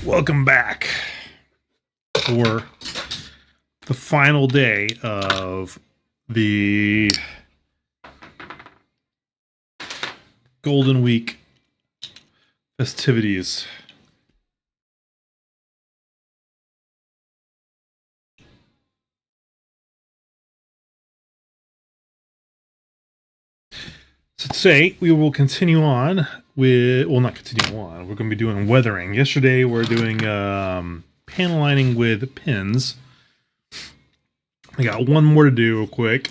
Welcome back for the final day of the Golden Week festivities. So today we will continue on with, well, not continue on, we're going to be doing weathering. Yesterday we're doing panel lining with pins. I got one more to do real quick.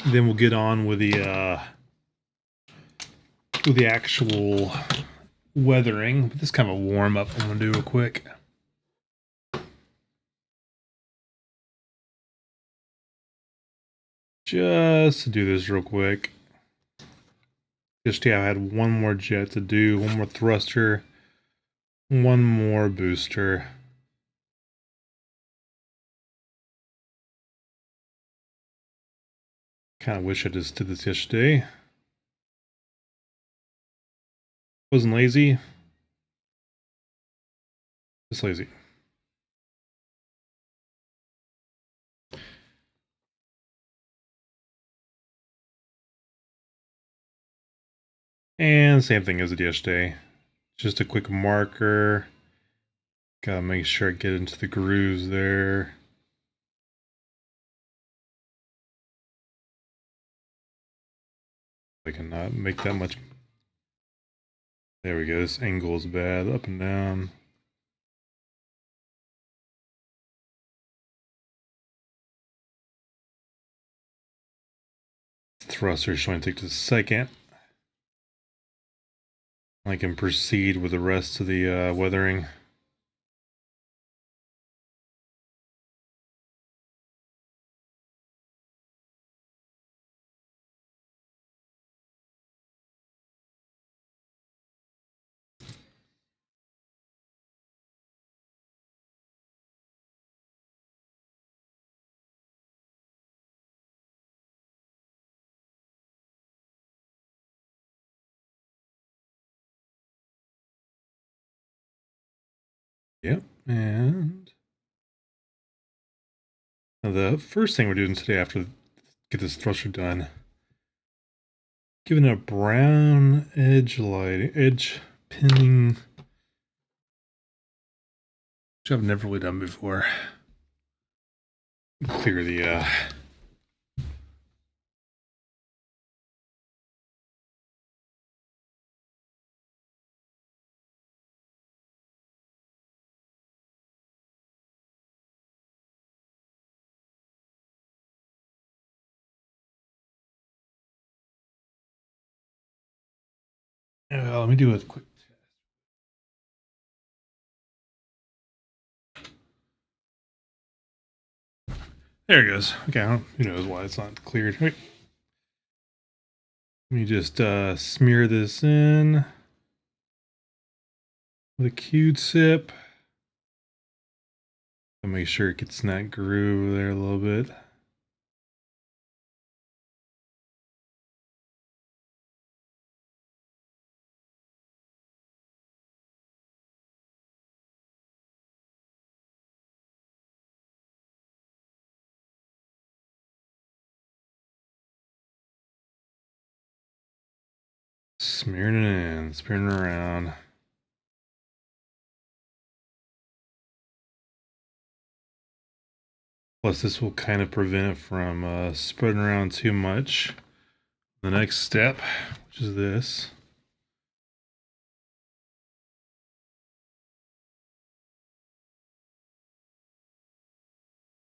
Then we'll get on with the actual weathering. This is kind of a warm up I'm going to do real quick. Just to do this real quick. Just, yeah, I had one more jet to do, one more thruster, one more booster. Kind of wish I just did this yesterday. Wasn't lazy. Just lazy. And same thing as yesterday. Just a quick marker. Gotta make sure I get into the grooves there. I cannot make that much. There we go. This angle is bad. Up and down. Thruster is showing take just a second. I can proceed with the rest of the weathering. Yep, and now the first thing we're doing today after get this thruster done, giving it a brown edge pinning, which I've never really done before. Clear the let me do a quick test. There it goes. Okay, who knows why it's not cleared. Wait. Let me just smear this in with a Q-tip. And make sure it gets in that groove there a little bit. Smearing it in, smearing it around. Plus, this will kind of prevent it from spreading around too much. The next step, which is this.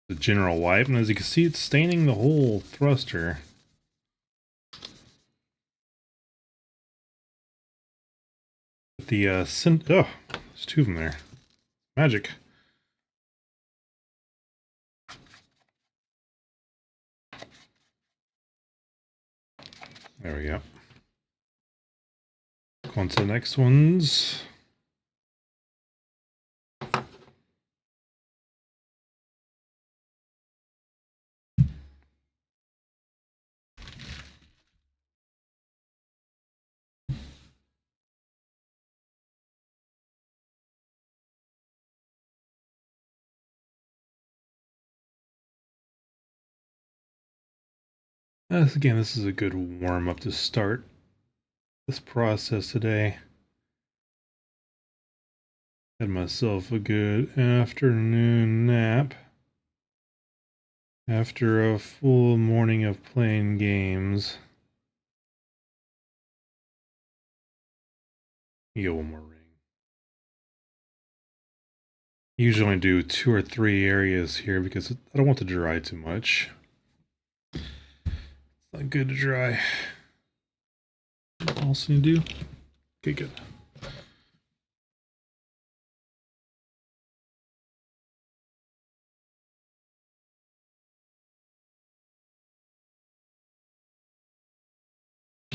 The general wipe, and as you can see, it's staining the whole thruster. The oh, there's two of them there. Magic. There we go. Go on to the next ones. Again, this is a good warm-up to start this process today. Had myself a good afternoon nap after a full morning of playing games. You get one more ring. Usually only do 2 or 3 areas here because I don't want to dry too much. It's not good to dry. What else need to do? Okay, good.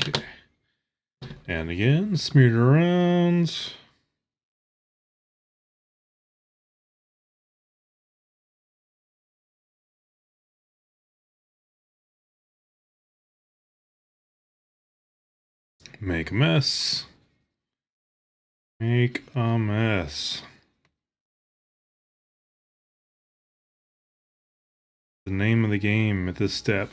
Okay. And again, smeared around. Make a mess. Make a mess. The name of the game at this step.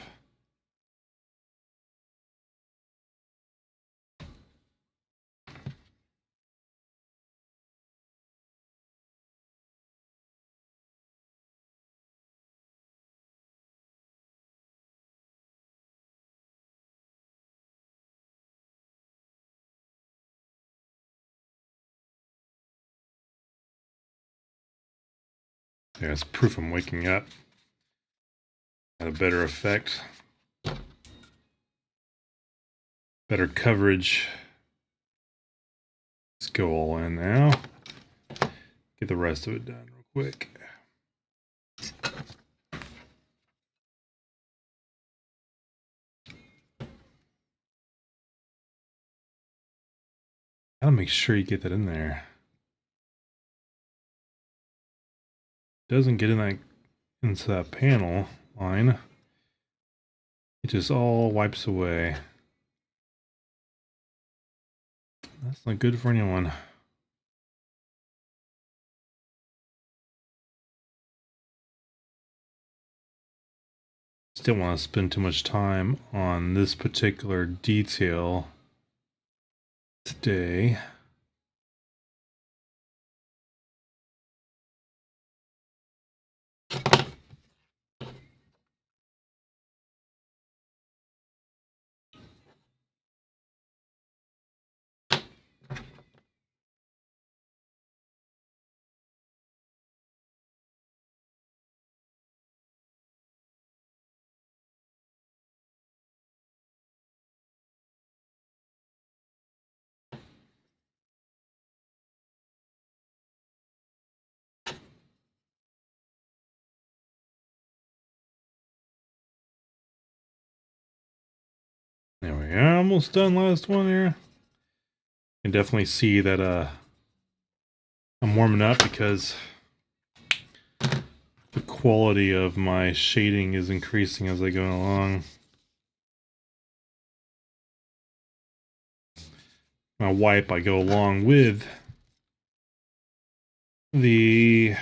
There's proof I'm waking up. Had a better effect. Better coverage. Let's go all in now. Get the rest of it done real quick. Gotta make sure you get that in there. Doesn't get in that into that panel line. It just all wipes away. That's not good for anyone. Still want to spend too much time on this particular detail today. There we are, almost done. Last one here. You can definitely see that I'm warming up because the quality of my shading is increasing as I go along. I wipe, I go along with the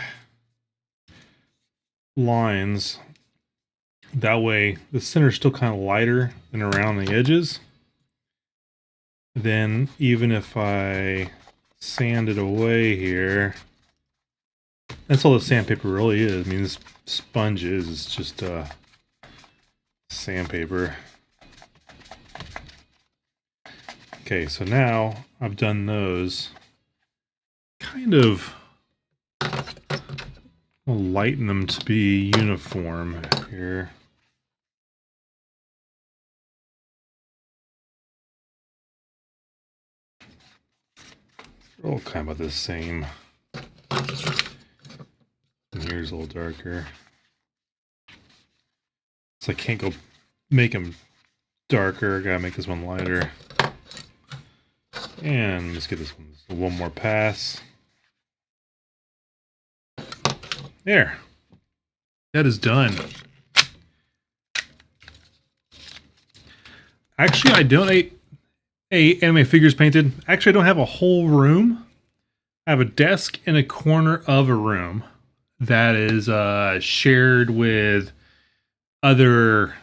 lines. That way the center's still kind of lighter than around the edges. Then even if I sand it away here, that's all the sandpaper really is. I mean, this sponge is just sandpaper. Okay, so now I've done those. Kind of I'll lighten them to be uniform here. They're all kind of the same. And here's a little darker. So I can't go make them darker. I gotta make this one lighter. And let's get this one more pass. There. That is done. Actually, I donate anime figures painted. Actually, I don't have a whole room. I have a desk in a corner of a room that is shared with other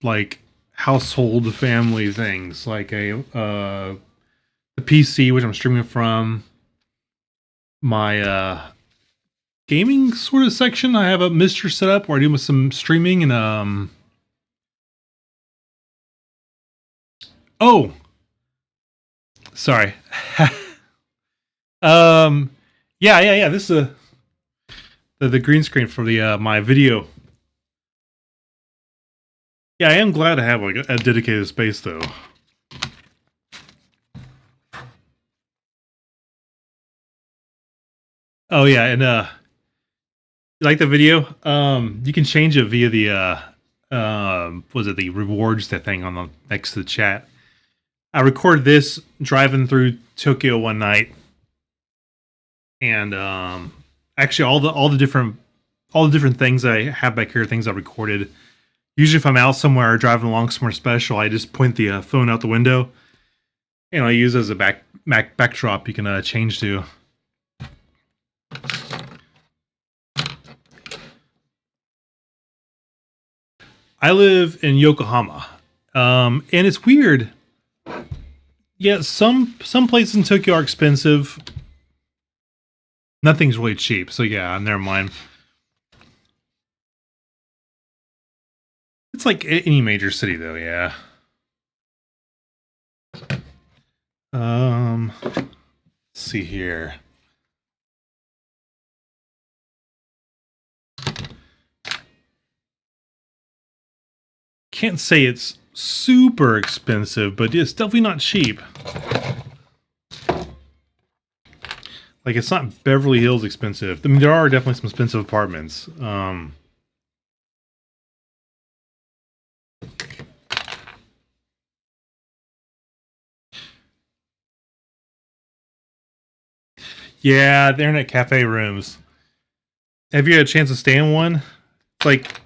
like household family things like the PC, which I'm streaming from, my gaming sort of section. I have a Mister set up where I do some streaming and oh, sorry. Yeah. This is the green screen for the my video. Yeah, I am glad to have like a dedicated space though. Oh yeah, and you like the video? You can change it via the was it the rewards, that thing on the next to the chat. I recorded this driving through Tokyo one night, and actually all the different things I have back here, things I recorded. Usually, if I'm out somewhere or driving along somewhere special, I just point the phone out the window, and I use it as a backdrop. You can change to. I live in Yokohama, and it's weird. Yeah, some places in Tokyo are expensive. Nothing's really cheap, so yeah, never mind. It's like any major city, though. Yeah. Let's see here. Can't say it's super expensive, but it's definitely not cheap. Like, it's not Beverly Hills expensive. I mean, there are definitely some expensive apartments. Yeah, the internet cafe rooms. Have you had a chance to stay in one? It's like,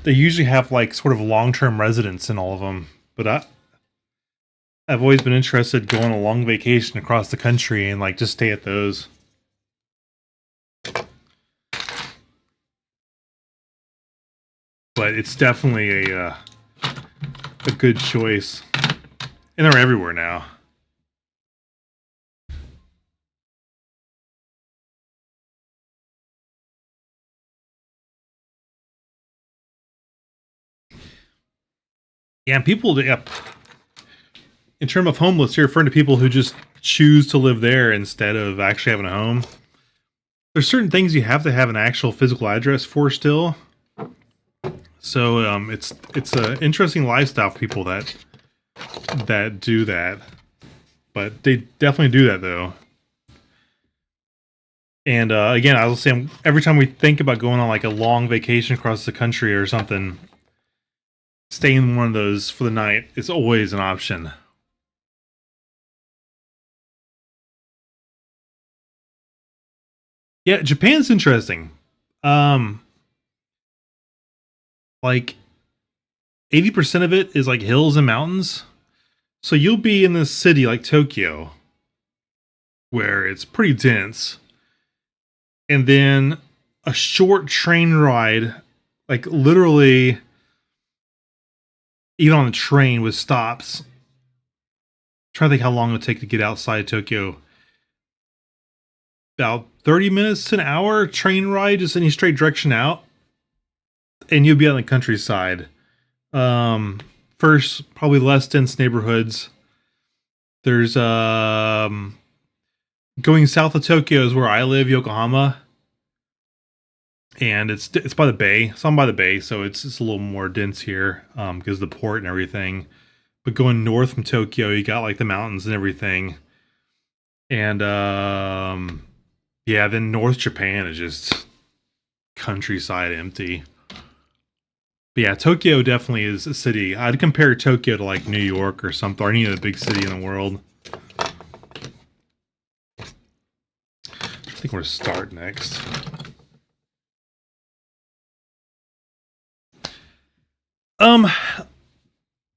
they usually have like sort of long-term residents in all of them, but I've always been interested going on a long vacation across the country and like just stay at those. But it's definitely a good choice, and they're everywhere now. Yeah, and people. Yeah, in terms of homeless, you're referring to people who just choose to live there instead of actually having a home. There's certain things you have to have an actual physical address for still. So it's an interesting lifestyle for people that do that, but they definitely do that though. And again, I was saying, every time we think about going on like a long vacation across the country or something, staying in one of those for the night is always an option. Yeah, Japan's interesting. Like 80% of it is like hills and mountains. So you'll be in this city like Tokyo, where it's pretty dense, and then a short train ride, like literally, even on the train with stops. I'm trying to think how long it would take to get outside Tokyo. About 30 minutes to an hour train ride, just any straight direction out, and you'll be on the countryside. First, probably less dense neighborhoods. There's going south of Tokyo is where I live, Yokohama, and it's by the bay. It's on by the bay, so it's a little more dense here because of the port and everything. But going north from Tokyo, you got like the mountains and everything, and yeah, then North Japan is just countryside, empty. But yeah, Tokyo definitely is a city. I'd compare Tokyo to like New York or something, or any other big city in the world. I think we're gonna start next.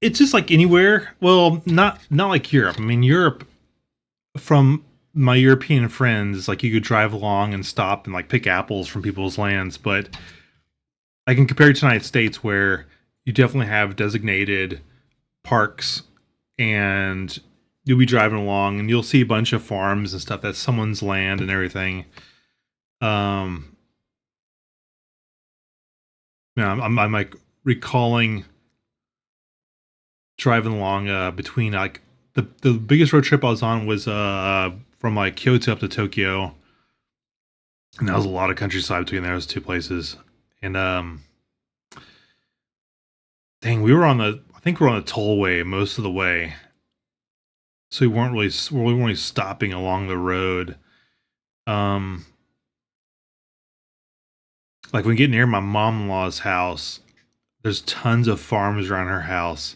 It's just like anywhere. Well, not like Europe. I mean, Europe, from my European friends, like you could drive along and stop and like pick apples from people's lands, but I can compare it to the United States, where you definitely have designated parks, and you'll be driving along and you'll see a bunch of farms and stuff that's someone's land and everything. Um, I'm like recalling driving along between like the biggest road trip I was on was from like Kyoto up to Tokyo, and that was a lot of countryside between those two places. And dang, I think we were on the tollway most of the way, so we weren't really stopping along the road. Um, like when we get near my mom-in-law's house, there's tons of farms around her house,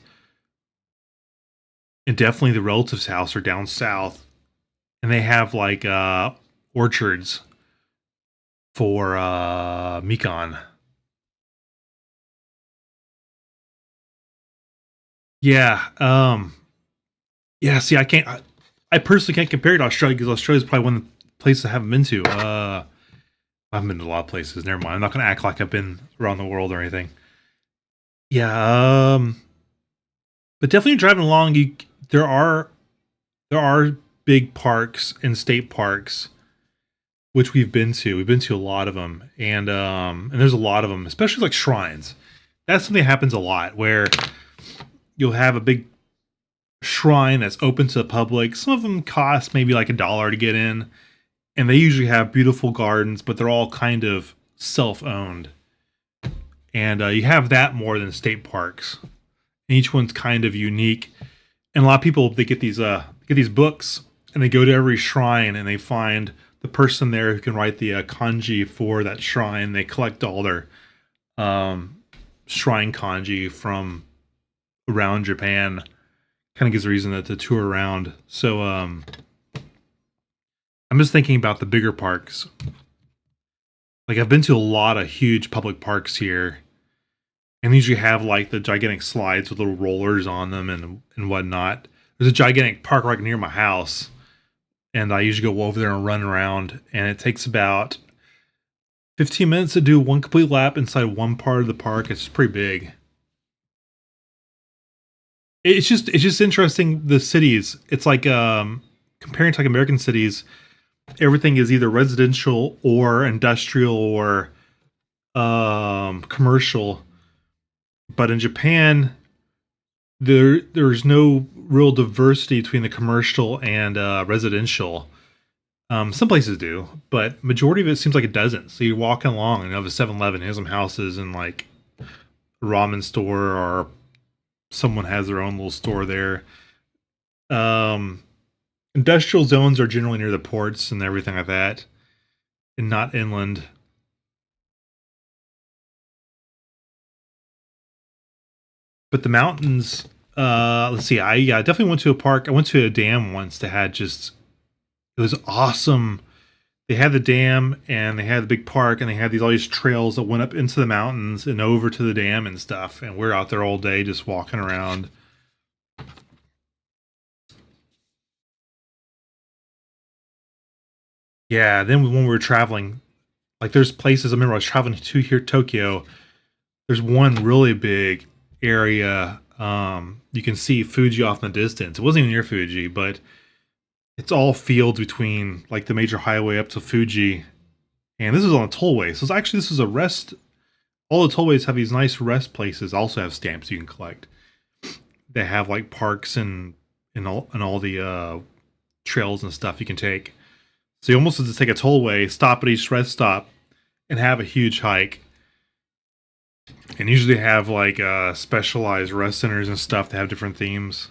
and definitely the relatives' house are down south, and they have like orchards for Mikan. Yeah, yeah. See, I personally can't compare it to Australia because Australia's probably one of the places I haven't been to. I haven't been to a lot of places. Never mind. I'm not going to act like I've been around the world or anything. Yeah, but definitely driving along, you there are there are big parks and state parks which we've been to. We've been to a lot of them, and there's a lot of them, especially like shrines. That's something that happens a lot where you'll have a big shrine that's open to the public. Some of them cost maybe like $1 to get in, and they usually have beautiful gardens, but they're all kind of self-owned. And you have that more than state parks. And each one's kind of unique. And a lot of people they get these books and they go to every shrine and they find the person there who can write the kanji for that shrine. They collect all their um, shrine kanji from around Japan. Kind of gives a reason to tour around. So I'm just thinking about the bigger parks. Like I've been to a lot of huge public parks here, and these usually have like the gigantic slides with little rollers on them and whatnot. There's a gigantic park right near my house, and I usually go over there and run around, and it takes about 15 minutes to do one complete lap inside one part of the park. It's pretty big. It's just interesting the cities. It's like comparing to like American cities, everything is either residential or industrial or commercial. But in Japan, there's no real diversity between the commercial and residential. Some places do, but majority of it seems like it doesn't. So you're walking along and you have a 7-Eleven, has some houses and like a ramen store, or someone has their own little store there. Um, Industrial zones are generally near the ports and everything like that, and not inland. But the mountains, let's see. I yeah, definitely went to a park. I went to a dam once that had just it was awesome. They had the dam and they had the big park and they had these all these trails that went up into the mountains and over to the dam and stuff. And we're out there all day just walking around. Yeah, then when we were traveling, like there's places I remember I was traveling to here Tokyo. There's one really big area. You can see Fuji off in the distance. It wasn't even near Fuji, but it's all fields between like the major highway up to Fuji. And this is on a tollway. So it's actually this is a rest. All the tollways have these nice rest places. Also have stamps you can collect. They have like parks and all the trails and stuff you can take. So you almost have to take a tollway, stop at each rest stop, and have a huge hike. And usually have like specialized rest centers and stuff that have different themes.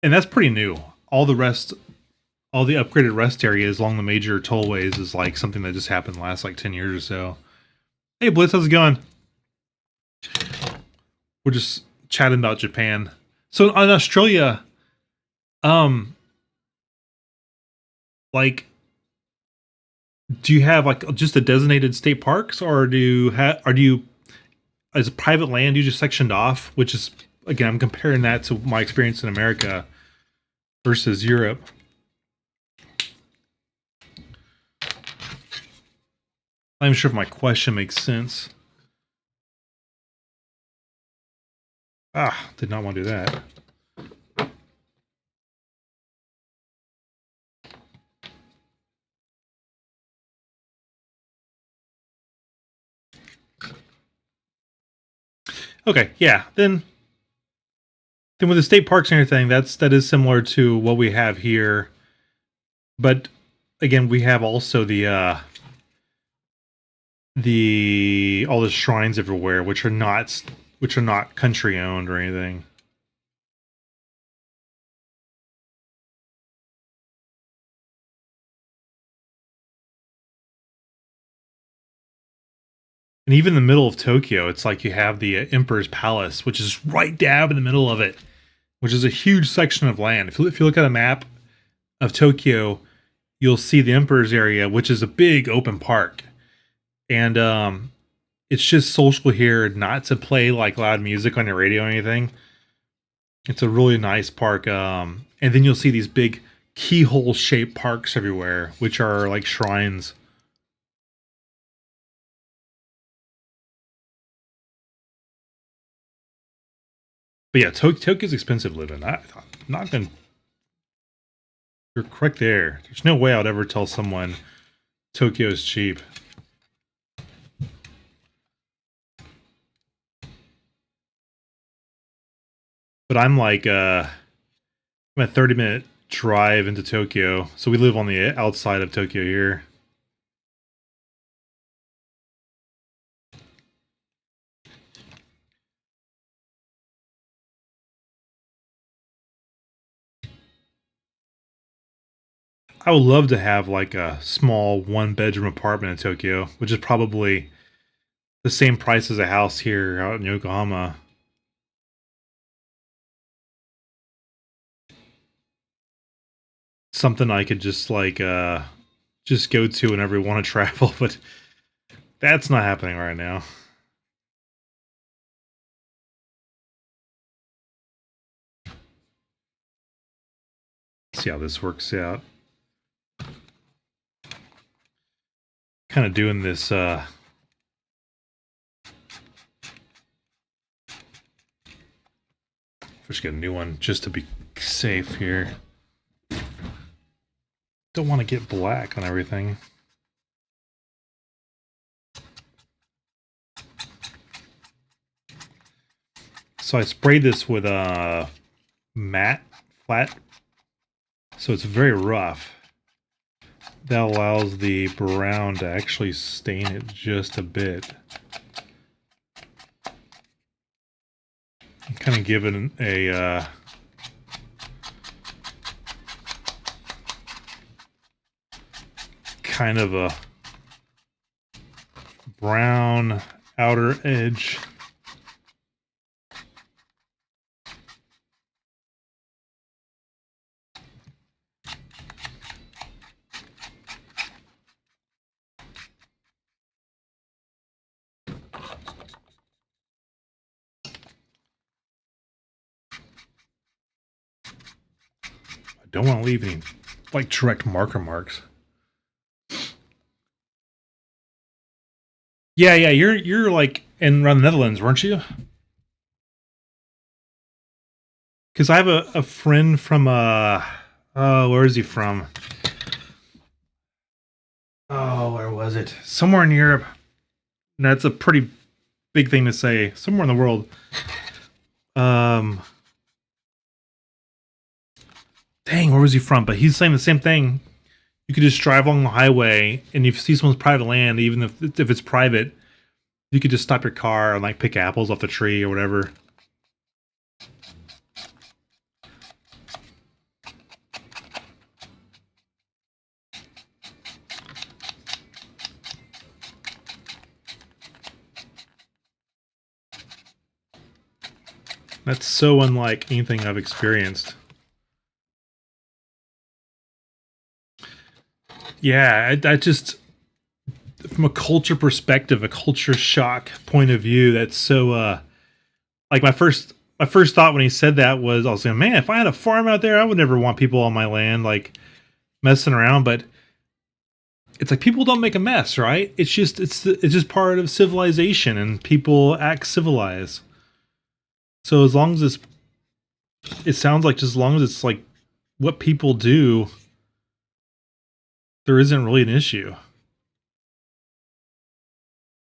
And that's pretty new. All the upgraded rest areas along the major tollways is like something that just happened the last like 10 years or so. Hey Blitz, how's it going? We're just chatting about Japan. So in Australia, um, like, do you have like just a designated state parks, or do you as private land you just sectioned off? Which is again, I'm comparing that to my experience in America versus Europe. I'm not even sure if my question makes sense. Ah, did not want to do that. Okay, yeah. Then with the state parks and everything, that is similar to what we have here. But again, we have also the all the shrines everywhere, which are not country owned or anything. And even in the middle of Tokyo, it's like you have the Emperor's Palace, which is right dab in the middle of it, which is a huge section of land. If you look at a map of Tokyo, you'll see the Emperor's area, which is a big open park. And it's just social here not to play like loud music on your radio or anything. It's a really nice park. And then you'll see these big keyhole shaped parks everywhere, which are like shrines. But yeah, Tokyo's expensive living. I'm not gonna. You're correct there. There's no way I'd ever tell someone Tokyo's cheap. But I'm like, I'm a 30-minute drive into Tokyo, so we live on the outside of Tokyo here. I would love to have like a small one-bedroom apartment in Tokyo, which is probably the same price as a house here out in Yokohama. Something I could just go to whenever we want to travel, but that's not happening right now. See how this works out. Kind of doing this just get a new one just to be safe here. Don't want to get black on everything. So I sprayed this with a matte flat, so it's very rough. That allows the brown to actually stain it just a bit. Kind of give it a kind of a brown outer edge. I don't want to leave any like direct marker marks. Yeah, yeah, you're like in around the Netherlands, weren't you? Because I have a friend from where is he from? Oh, where was it? Somewhere in Europe. That's a pretty big thing to say. Somewhere in the world. Um, dang, where was he from? But he's saying the same thing. You could just drive along the highway, and if you see someone's private land, even if it's private, you could just stop your car and like pick apples off the tree or whatever. That's so unlike anything I've experienced. Yeah, I just from a culture perspective, a culture shock point of view, that's so like my first thought when he said that was I was saying, man, if I had a farm out there, I would never want people on my land like messing around, but it's like people don't make a mess, right? It's just part of civilization and people act civilized. So as long as it sounds like just as long as it's like what people do, there isn't really an issue,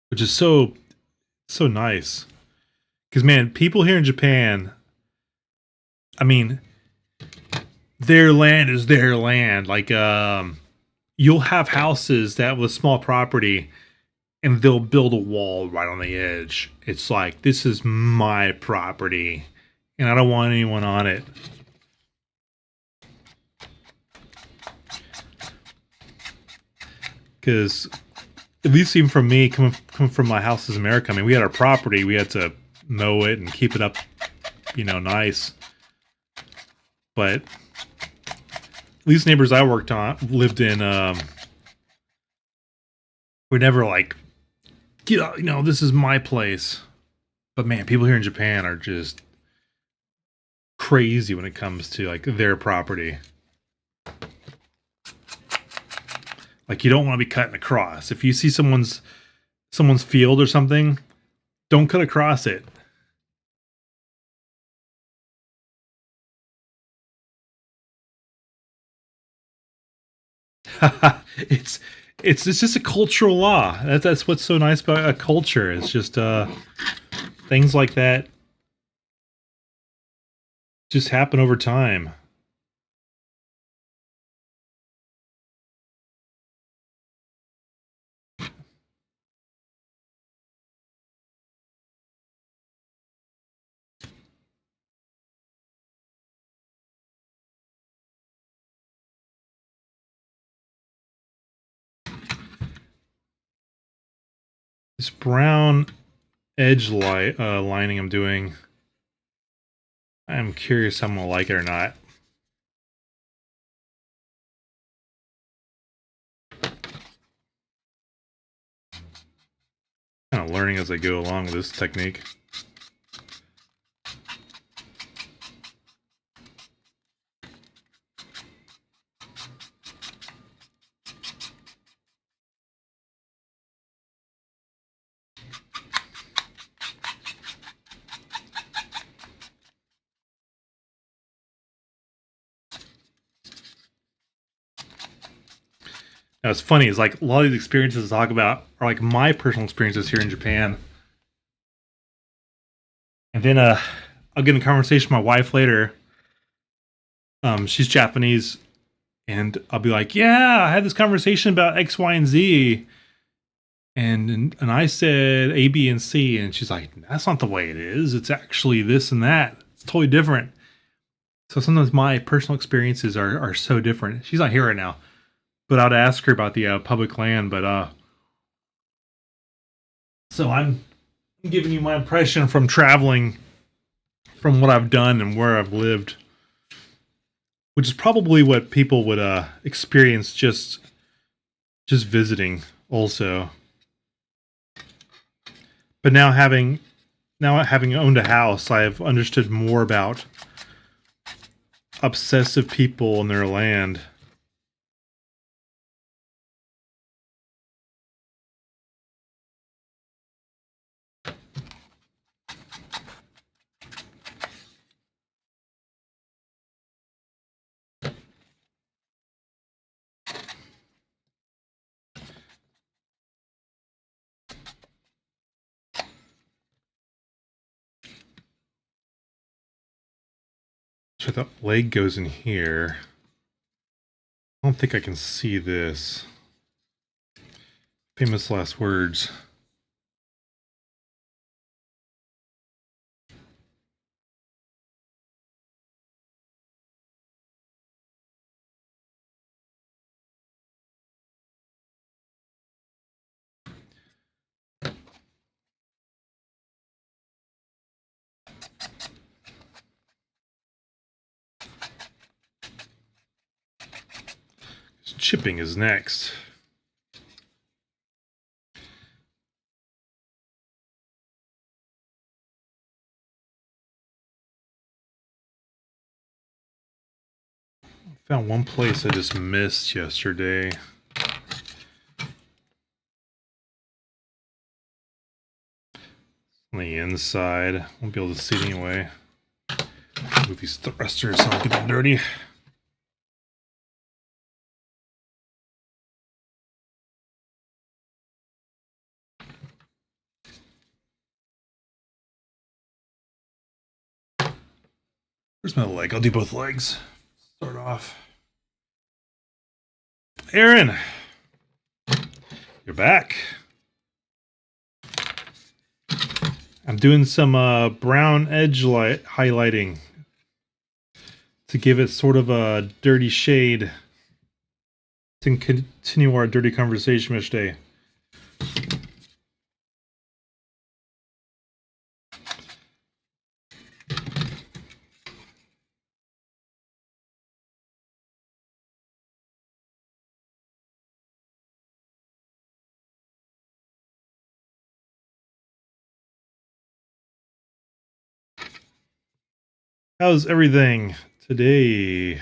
which is so nice. Because man, people here in Japan, I mean, their land is their land. Like, you'll have houses that with small property, and they'll build a wall right on the edge. It's like, this is my property, and I don't want anyone on it. Because at least even from me, coming from my house as America, I mean, we had our property, we had to mow it and keep it up, nice. But at least neighbors I lived in, were never like, get out, this is my place. But man, people here in Japan are just crazy when it comes to like their property. Like, you don't want to be cutting across. If you see someone's field or something, don't cut across it. it's it's just a cultural law. That's what's so nice about a culture. It's just things like that just happen over time. This brown edge lining I'm doing, I'm curious how I'm gonna like it or not. Kind of learning as I go along with this technique. Now, it's funny, it's like a lot of these experiences I talk about are like my personal experiences here in Japan. And then I'll get in a conversation with my wife later. She's Japanese, and I'll be like, "Yeah, I had this conversation about X, Y, and Z." And I said A, B, and C, and she's like, "That's not the way it is. It's actually this and that. It's totally different." So sometimes my personal experiences are so different. She's not here right now, but I'd ask her about the public land. But so I'm giving you my impression from traveling, from what I've done and where I've lived, which is probably what people would experience just visiting also. But now having owned a house, I've understood more about obsessive people and their land. So the leg goes in here. I don't think I can see this. Famous last words. Chipping is next. Found one place I just missed yesterday. On the inside. Won't be able to see it anyway. Move these thrusters so I don't get them dirty. Where's my leg? I'll do both legs. Start off. Aaron, you're back. I'm doing some brown edge light highlighting to give it sort of a dirty shade to continue our dirty conversation yesterday. How's everything today?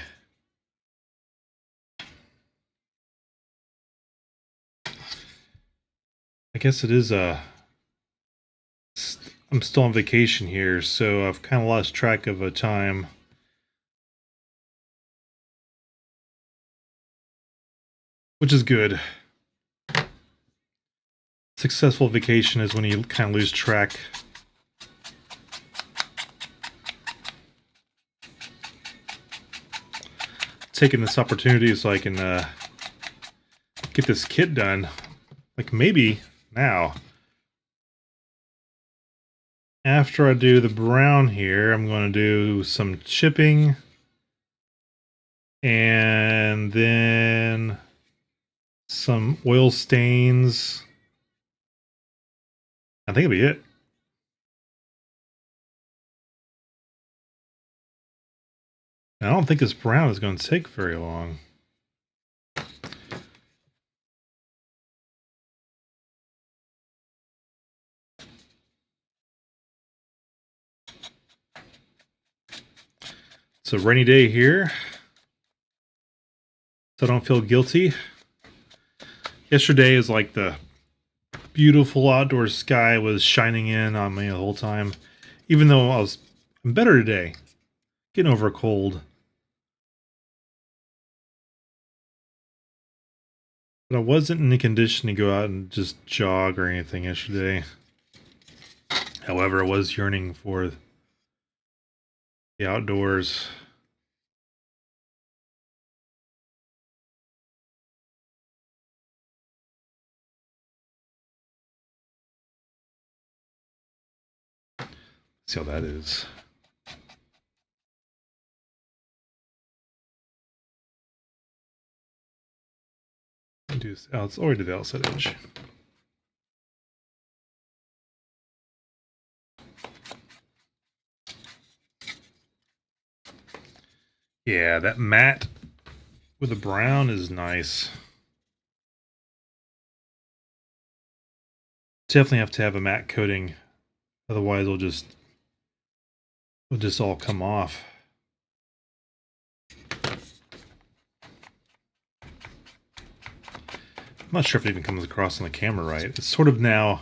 I guess it is I'm still on vacation here, so I've kind of lost track of a time. Which is good. Successful vacation is when you kind of lose track. Taking this opportunity so I can get this kit done. Like maybe now. After I do the brown here, I'm going to do some chipping. And then some oil stains. I think it'll be it. I don't think this brown is going to take very long. It's a rainy day here, so I don't feel guilty. Yesterday is like the beautiful outdoor sky was shining in on me the whole time. Even though I'm better today. Getting over a cold. But I wasn't in the condition to go out and just jog or anything yesterday. However, I was yearning for the outdoors. See how that is. Do this it's already to the outside edge. Yeah, that matte with the brown is nice. Definitely have to have a matte coating, otherwise it'll just all come off. I'm not sure if it even comes across on the camera right. It's sort of now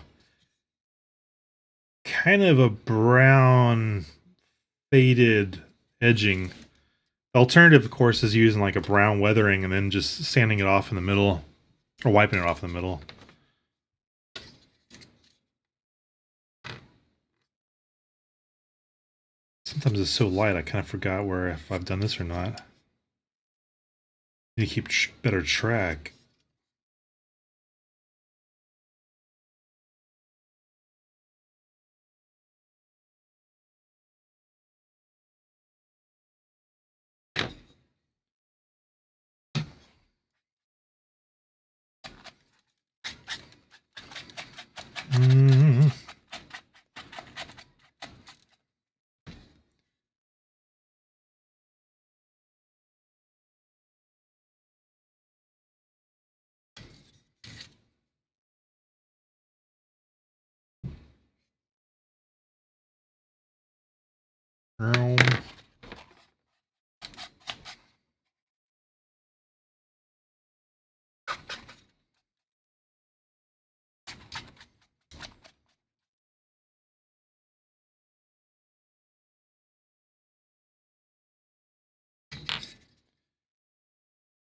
kind of a brown faded edging. The alternative, of course, is using like a brown weathering and then just sanding it off in the middle, or wiping it off in the middle. Sometimes it's so light I kind of forgot if I've done this or not. Need to keep better track. Mm-hmm.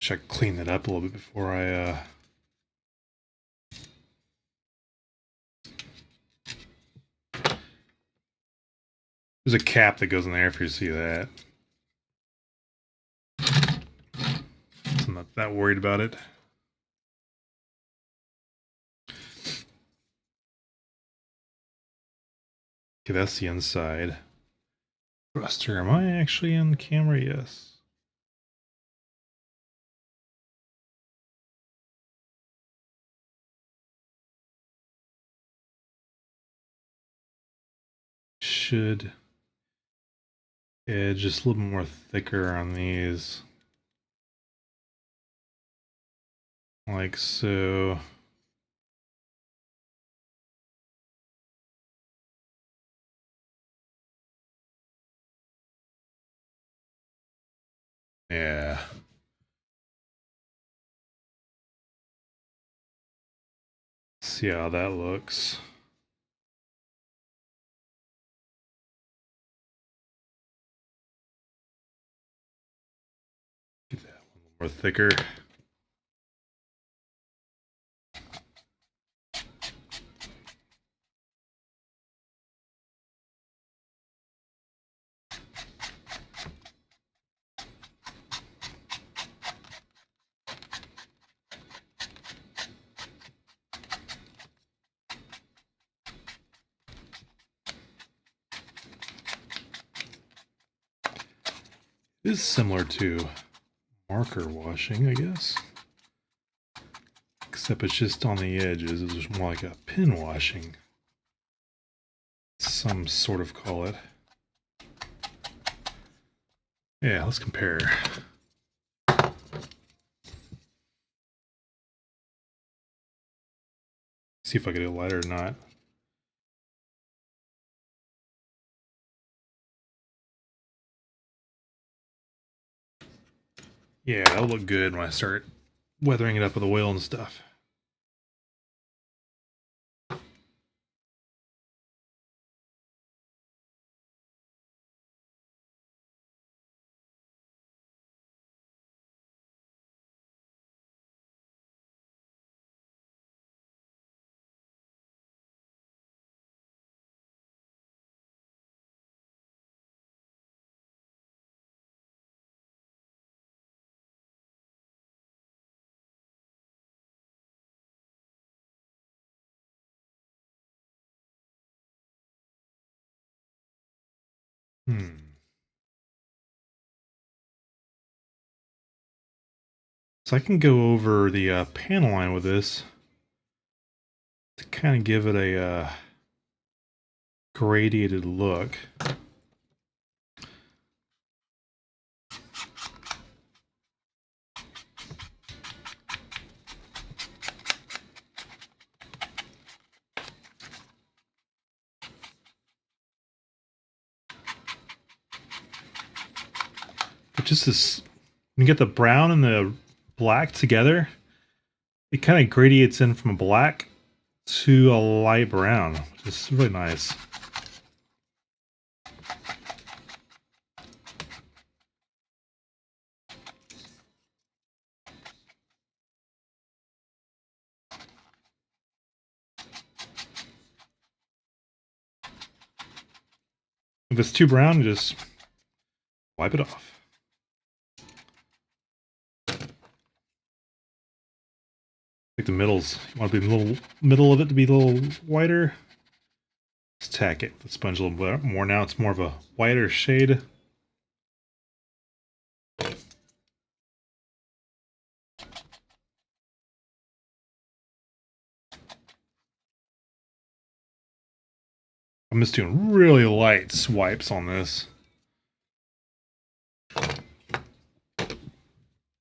Should clean that up a little bit before I there's a cap that goes in there if you see that. So I'm not that worried about it. Okay, that's the inside. Thruster, am I actually on camera? Yes. Should edge just a little more thicker on these. Like so. Yeah. See how that looks. Get that one a little more thicker. It is similar to marker washing, I guess. Except it's just on the edges. It's more like a pin washing. Some sort of call it. Yeah, let's compare. See if I get it lighter or not. Yeah, that'll look good when I start weathering it up with oil and stuff. So I can go over the panel line with this to kind of give it a gradiated look. But just this, when you get the brown and the black together, it kind of gradiates in from a black to a light brown, which is really nice. If it's too brown, just wipe it off. Like the middles, you want to be a little middle of it to be a little whiter. Let's tack it. The sponge a little bit more now. It's more of a whiter shade. I'm just doing really light swipes on this.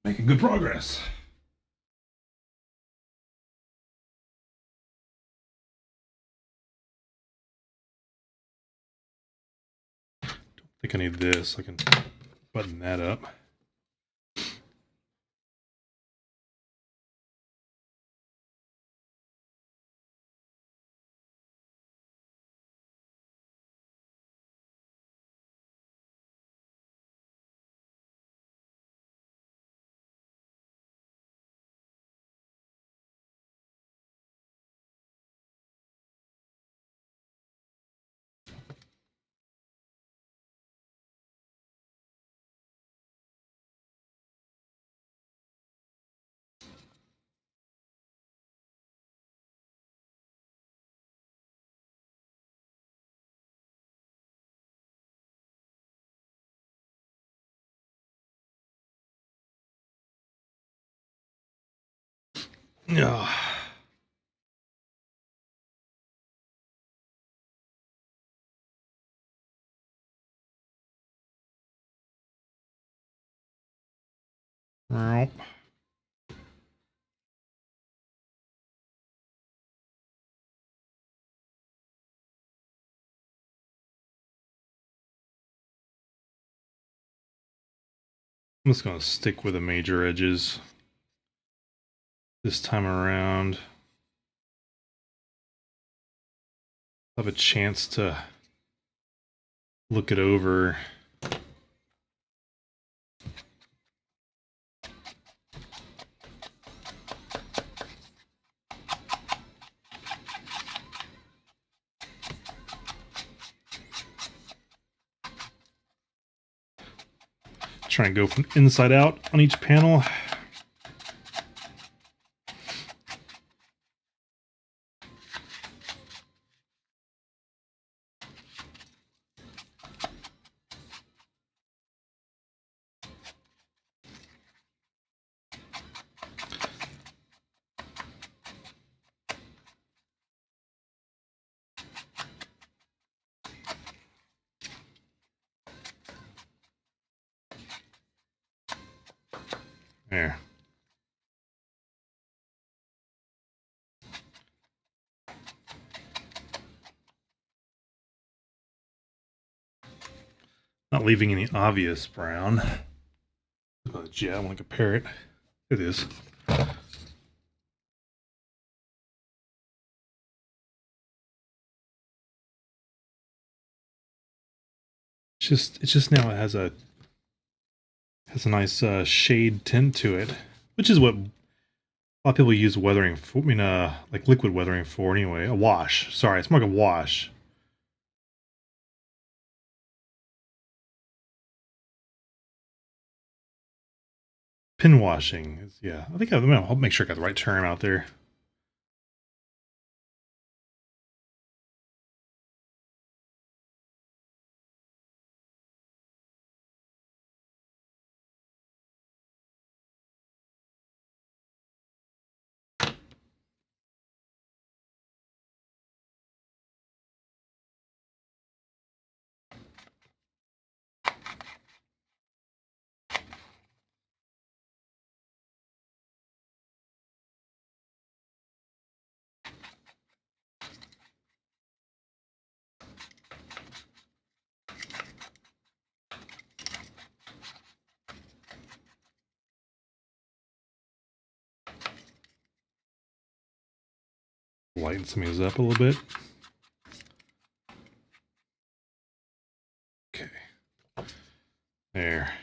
Making good progress. Don't think I need this. I can button that up. Yeah. Well. I'm just going to stick with the major edges this time around. I'll have a chance to look it over. Try and go from inside out on each panel. There. Not leaving any obvious brown. Yeah, I want to compare it. It is. It's just now it has a nice shade tint to it, which is what a lot of people use weathering for. I mean, like liquid weathering for anyway. A wash. Sorry, it's more like a wash. Pin washing is, yeah. I think I'll make sure I got the right term out there. Lighten some of these up a little bit. Okay. There.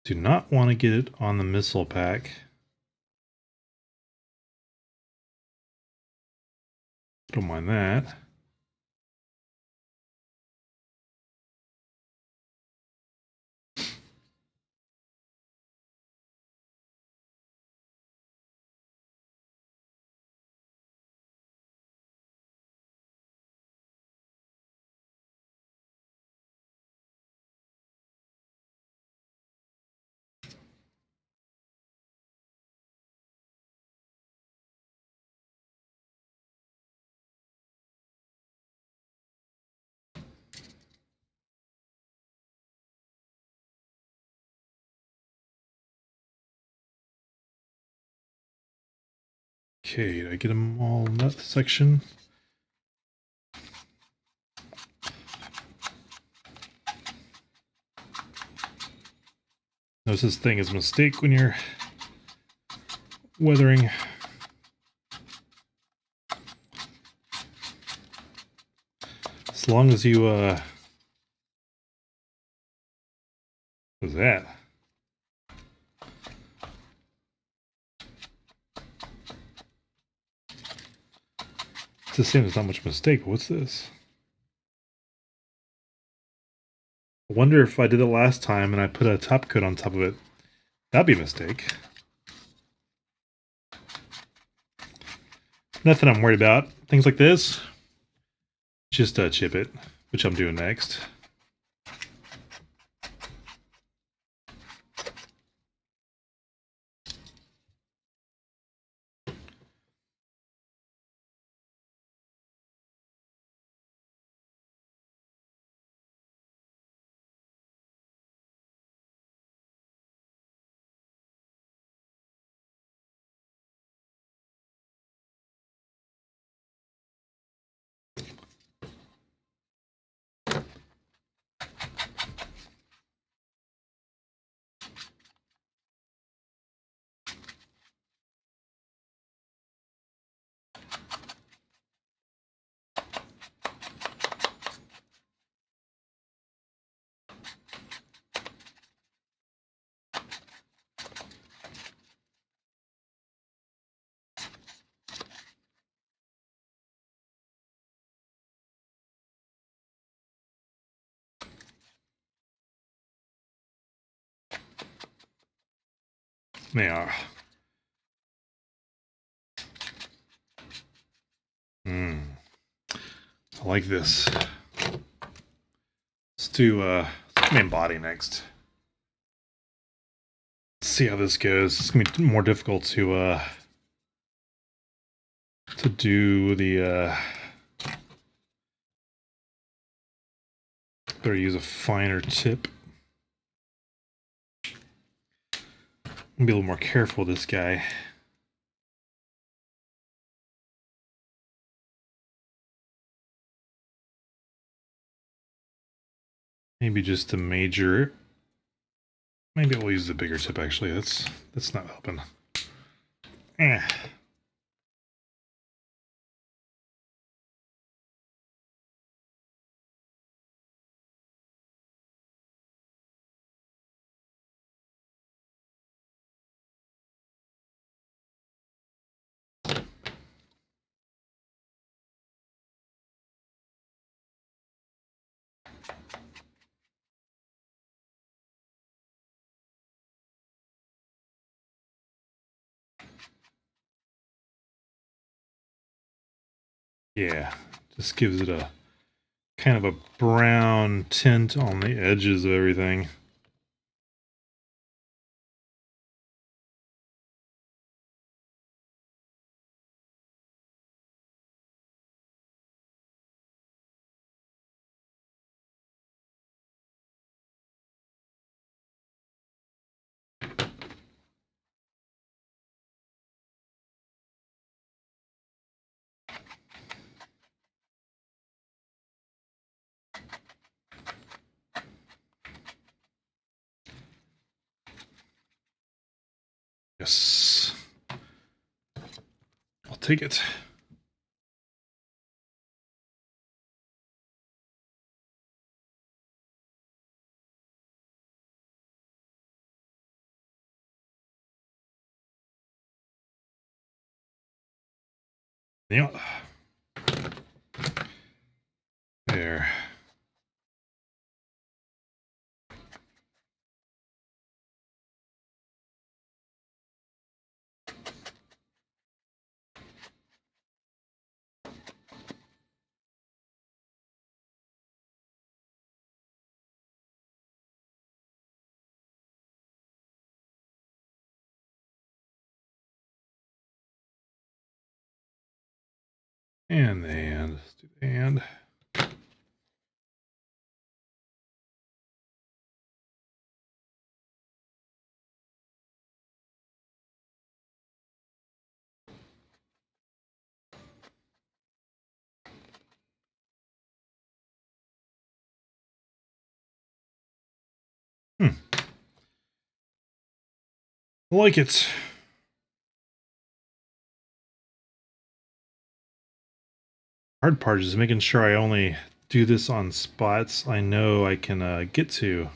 Do not want to get it on the missile pack. Don't mind that. Okay, did I get them all in that section? Notice this thing is a mistake when you're weathering. As long as you, what was that? It's the same, there's not much mistake. What's this? I wonder if I did it last time and I put a top coat on top of it. That'd be a mistake. Nothing I'm worried about. Things like this, just chip it, which I'm doing next. They are. I like this. Let's do main body next. Let's see how this goes. It's gonna be more difficult to do the better use a finer tip. Be a little more careful with this guy. Maybe just a major. Maybe I'll use the bigger tip actually. That's not helping. Eh. Yeah, just gives it a kind of a brown tint on the edges of everything. Yes. I'll take it. Yeah. There. And the hand. Let's do the hand. I like it. Hard part is making sure I only do this on spots I know I can get to.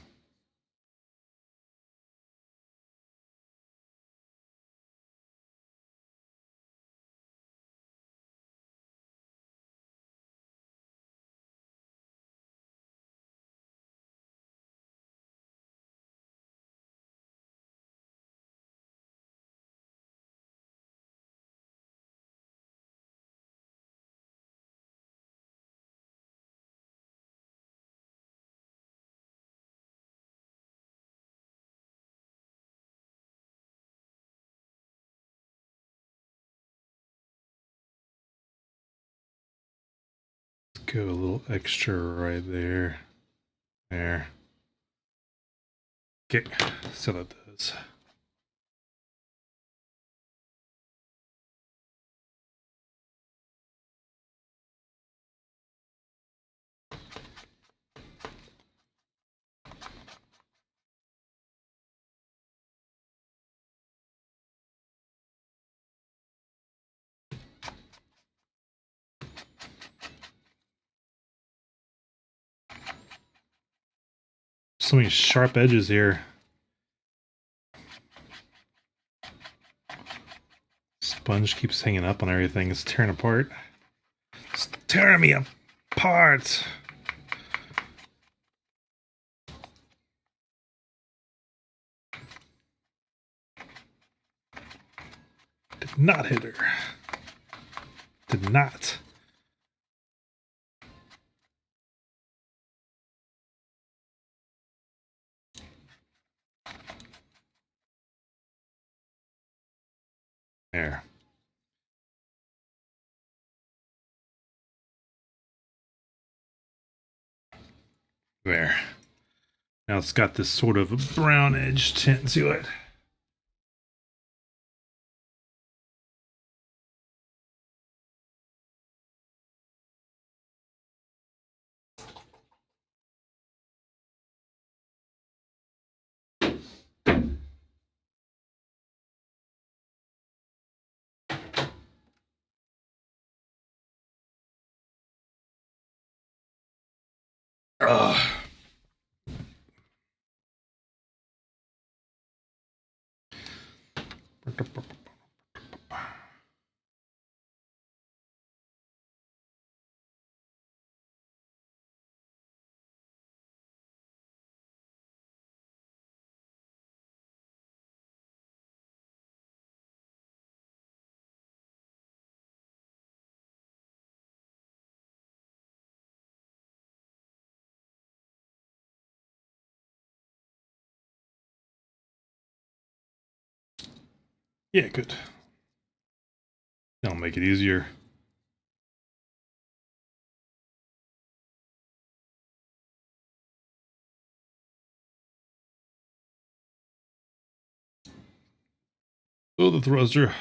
go a little extra right there. There. Okay, so that does. So many sharp edges here. Sponge keeps hanging up on everything. It's tearing apart. It's tearing me apart. Did not hit her. Did not. There. There. Now it's got this sort of brown edge tint to it. Ugh. Yeah, good. That'll make it easier. Oh, the thruster.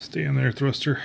Stay in there, thruster.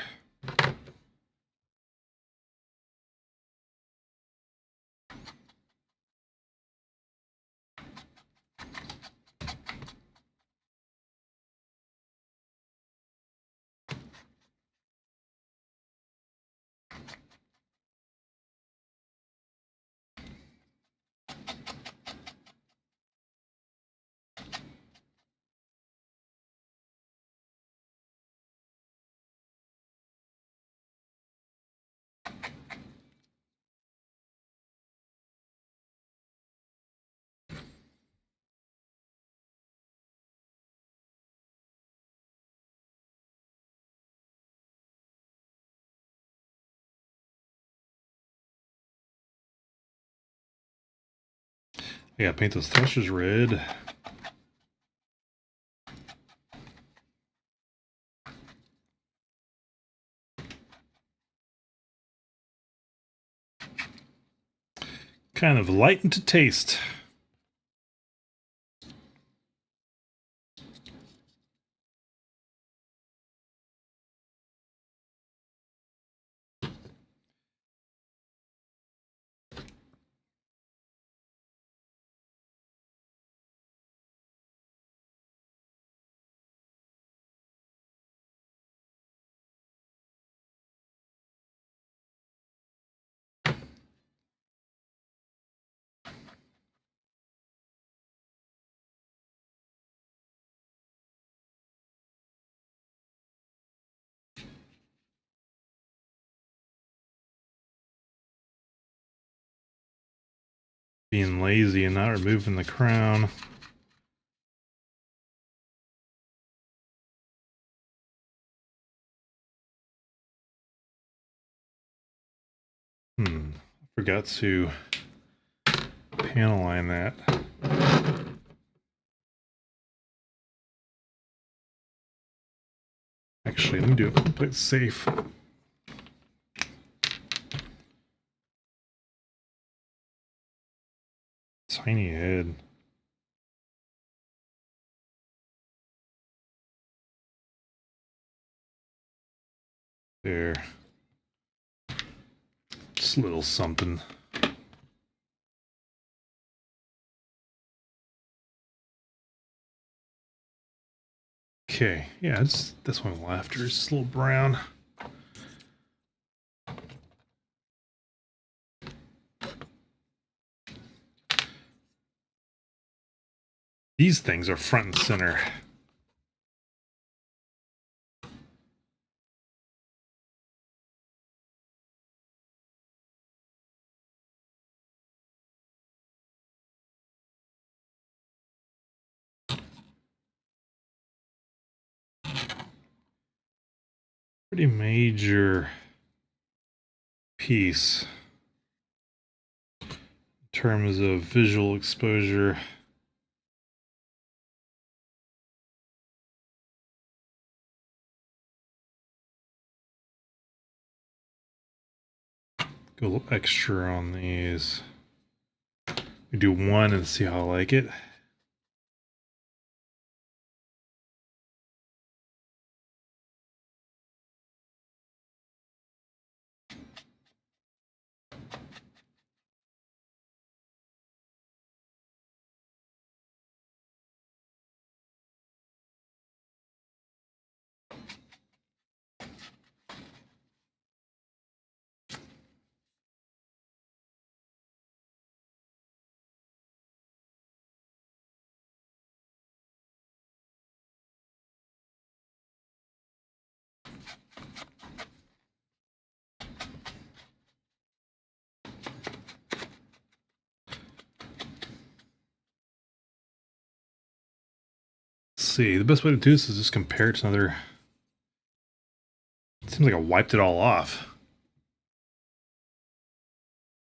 I gotta paint those thrusters red. Kind of light to taste. Being lazy and not removing the crown. I forgot to panel line that. Actually, let me do it. Play it safe. Tiny head. There. Just a little something. Okay, yeah, this one laughter is a little brown. These things are front and center. Pretty major piece in terms of visual exposure. Go a little extra on these. We do one and see how I like it. Let's see, the best way to do this is just compare it to another. It seems like I wiped it all off.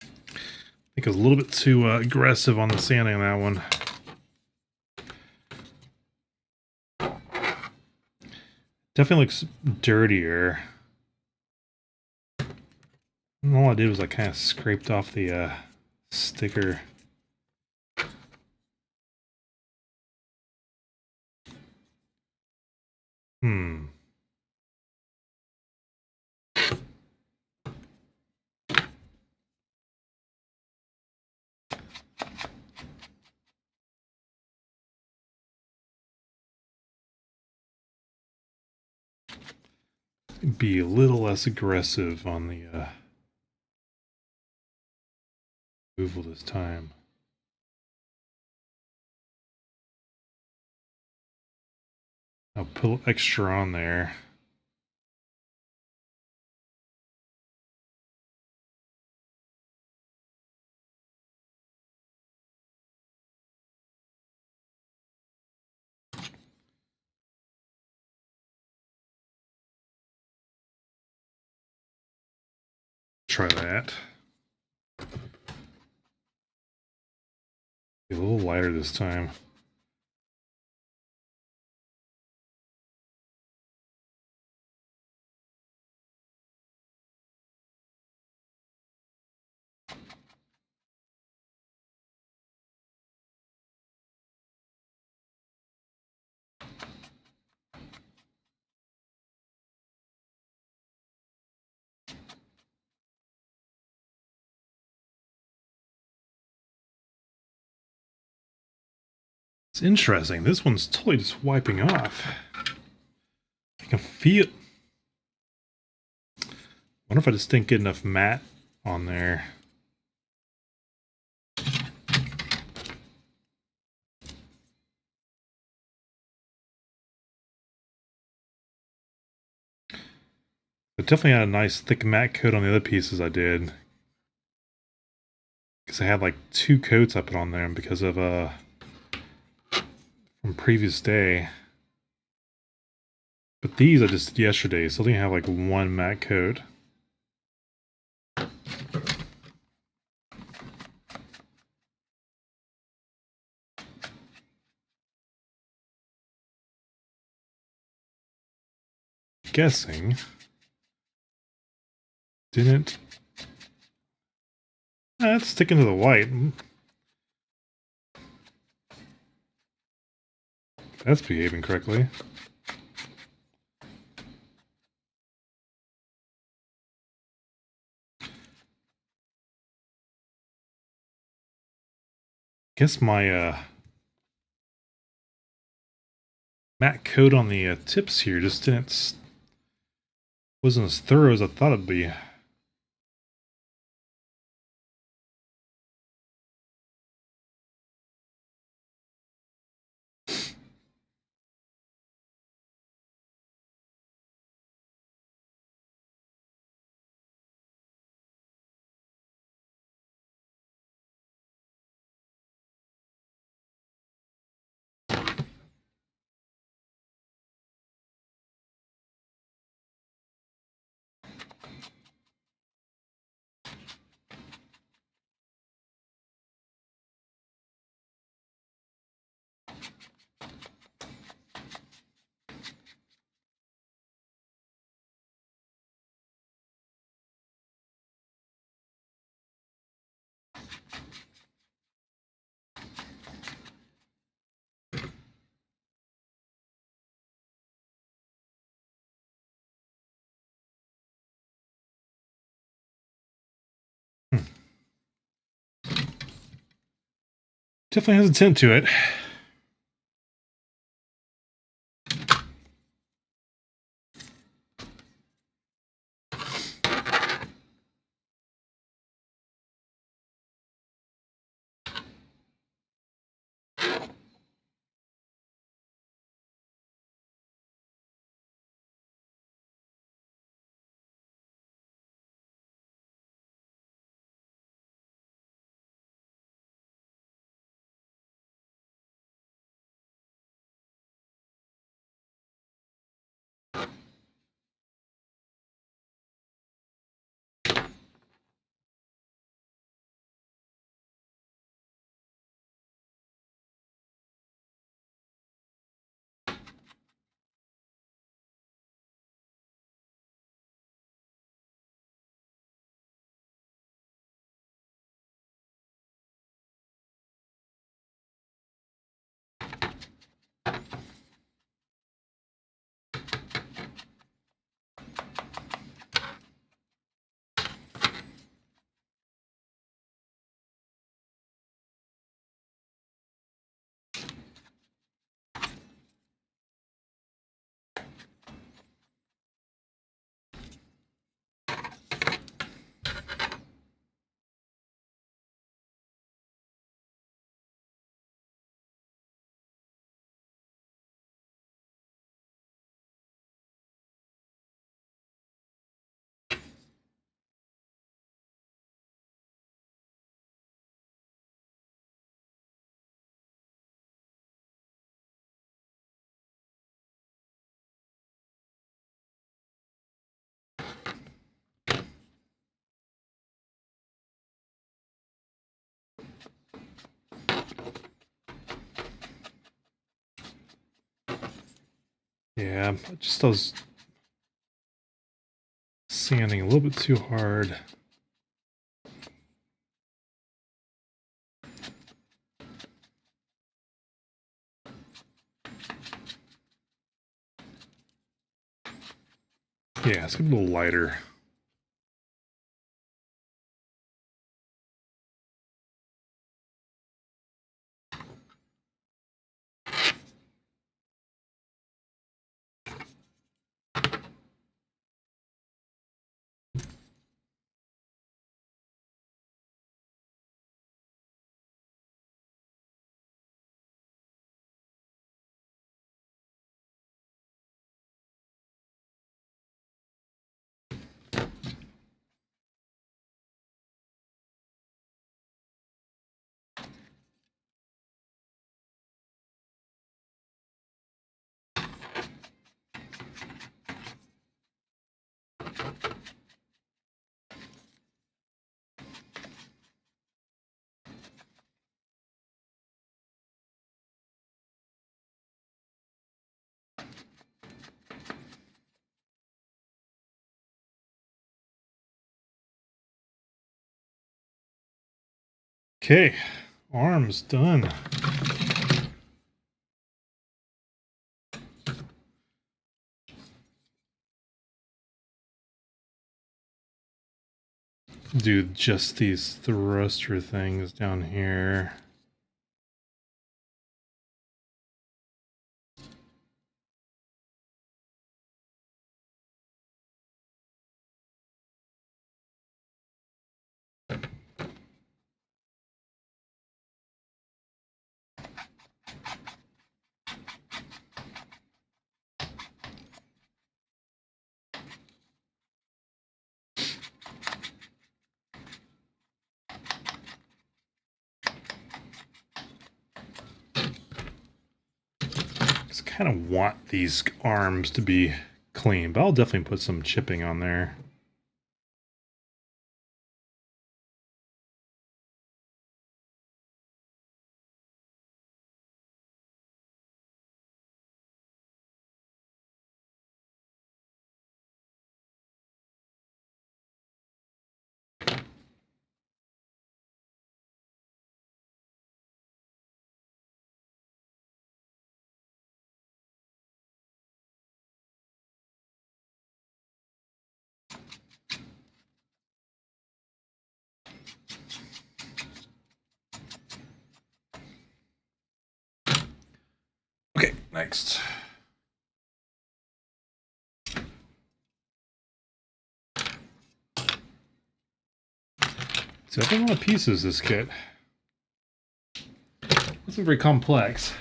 I think I was a little bit too aggressive on the sanding on that one. Definitely looks dirtier. And all I did was I kind of scraped off the sticker. Be a little less aggressive on the removal this time. I'll put extra on there. Try that. Be a little lighter this time. It's interesting. This one's totally just wiping off. I can feel. I wonder if I just didn't get enough matte on there. It definitely had a nice thick matte coat on the other pieces I did. Because I had like 2 coats I put on there because of from previous day. But these I just did yesterday, so I only have like 1 matte coat. Guessing didn't. That's sticking to the white. That's behaving correctly. Guess my matte coat on the tips here just wasn't as thorough as I thought it'd be. Definitely has a tint to it. Yeah, just I was sanding a little bit too hard. Yeah, it's gonna be a little lighter. Okay, arms done. do just these thruster things down here. Kind of want these arms to be clean, but I'll definitely put some chipping on there. Okay, next. So I have a lot of pieces, this kit. This is very complex.